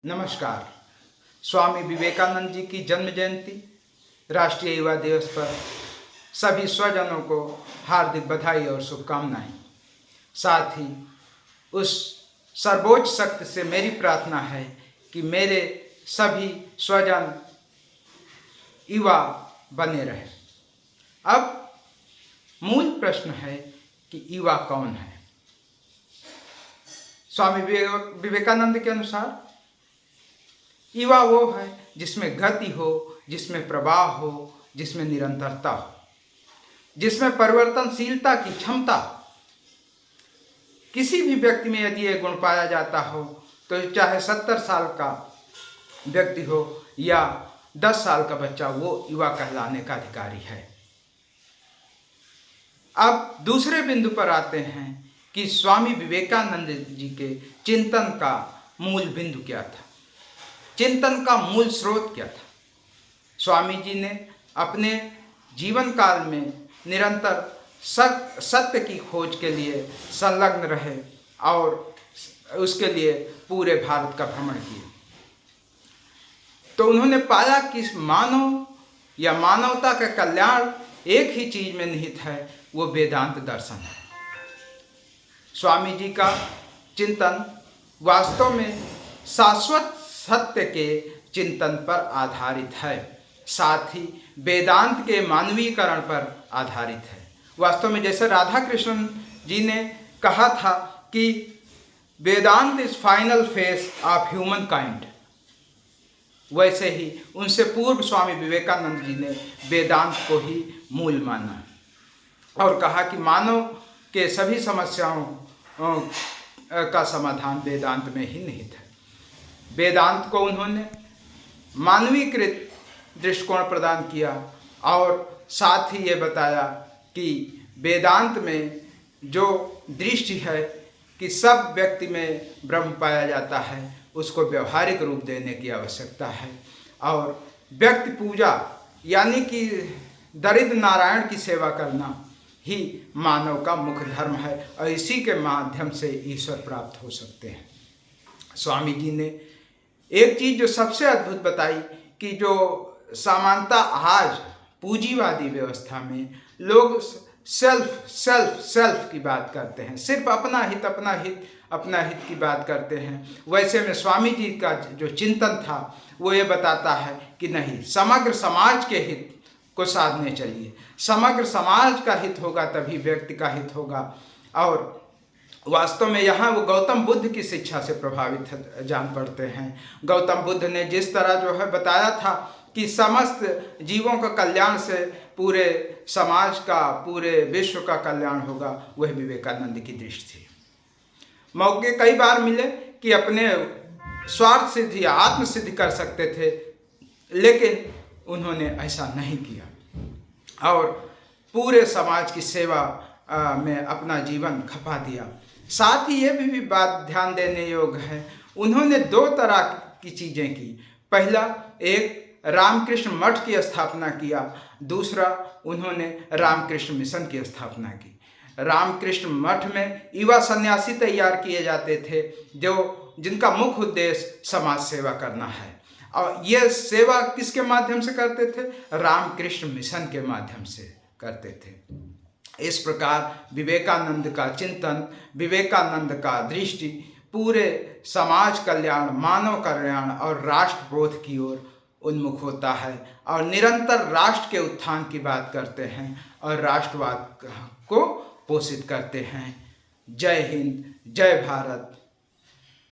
नमस्कार। स्वामी विवेकानंद जी की जन्म जयंती राष्ट्रीय युवा दिवस पर सभी स्वजनों को हार्दिक बधाई और शुभकामनाएं। साथ ही उस सर्वोच्च शक्ति से मेरी प्रार्थना है कि मेरे सभी स्वजन युवा बने रहें। अब मूल प्रश्न है कि युवा कौन है। स्वामी विवेकानंद के अनुसार युवा वो है जिसमें गति हो, जिसमें प्रवाह हो, जिसमें निरंतरता हो, जिसमें परिवर्तनशीलता की क्षमता। किसी भी व्यक्ति में यदि ये गुण पाया जाता हो तो चाहे 70 साल का व्यक्ति हो या 10 साल का बच्चा, वो युवा कहलाने का अधिकारी है। अब दूसरे बिंदु पर आते हैं कि स्वामी विवेकानंद जी के चिंतन का मूल बिंदु क्या था, चिंतन का मूल स्रोत क्या था। स्वामी जी ने अपने जीवन काल में निरंतर सत्य की खोज के लिए संलग्न रहे और उसके लिए पूरे भारत का भ्रमण किया। तो उन्होंने पाया कि मानव या मानवता का कल्याण एक ही चीज में निहित है, वो वेदांत दर्शन है। स्वामी जी का चिंतन वास्तव में शाश्वत सत्य के चिंतन पर आधारित है, साथ ही वेदांत के मानवीकरण पर आधारित है। वास्तव में जैसे राधा कृष्ण जी ने कहा था कि Vedanta is final face of humankind, वैसे ही उनसे पूर्व स्वामी विवेकानंद जी ने वेदांत को ही मूल माना और कहा कि मानव के सभी समस्याओं का समाधान वेदांत में ही निहित है। वेदांत को उन्होंने मानवीकृत दृष्टिकोण प्रदान किया और साथ ही ये बताया कि वेदांत में जो दृष्टि है कि सब व्यक्ति में ब्रह्म पाया जाता है, उसको व्यवहारिक रूप देने की आवश्यकता है और व्यक्ति पूजा यानी कि दरिद्र नारायण की सेवा करना ही मानव का मुख्य धर्म है और इसी के माध्यम से ईश्वर प्राप्त हो सकते हैं। स्वामी जी ने एक चीज जो सबसे अद्भुत बताई कि जो समानता आज पूंजीवादी व्यवस्था में लोग सेल्फ की बात करते हैं, सिर्फ अपना हित की बात करते हैं, वैसे में स्वामी जी का जो चिंतन था वो ये बताता है कि नहीं, समग्र समाज के हित को साधने चलिए। समग्र समाज का हित होगा तभी व्यक्ति का हित होगा। और वास्तव में यहाँ वो गौतम बुद्ध की शिक्षा से प्रभावित जान पड़ते हैं। गौतम बुद्ध ने जिस तरह जो है बताया था कि समस्त जीवों का कल्याण से पूरे समाज का, पूरे विश्व का कल्याण होगा, वह विवेकानंद की दृष्टि थी। मौके कई बार मिले कि अपने स्वार्थ सिद्धि या आत्म सिद्धि कर सकते थे, लेकिन उन्होंने ऐसा नहीं किया और पूरे समाज की सेवा में अपना जीवन खपा दिया। साथ ही ये भी बात ध्यान देने योग्य है, उन्होंने 2 तरह की चीज़ें की। पहला, एक रामकृष्ण मठ की स्थापना किया, दूसरा उन्होंने रामकृष्ण मिशन की स्थापना की। रामकृष्ण मठ में युवा सन्यासी तैयार किए जाते थे जिनका मुख्य उद्देश्य समाज सेवा करना है और ये सेवा किसके माध्यम से करते थे? रामकृष्ण मिशन के माध्यम से करते थे। इस प्रकार विवेकानंद का चिंतन, विवेकानंद का दृष्टि पूरे समाज कल्याण, मानव कल्याण और राष्ट्रबोध की ओर उन्मुख होता है और निरंतर राष्ट्र के उत्थान की बात करते हैं और राष्ट्रवाद को पोषित करते हैं। जय हिंद, जय भारत।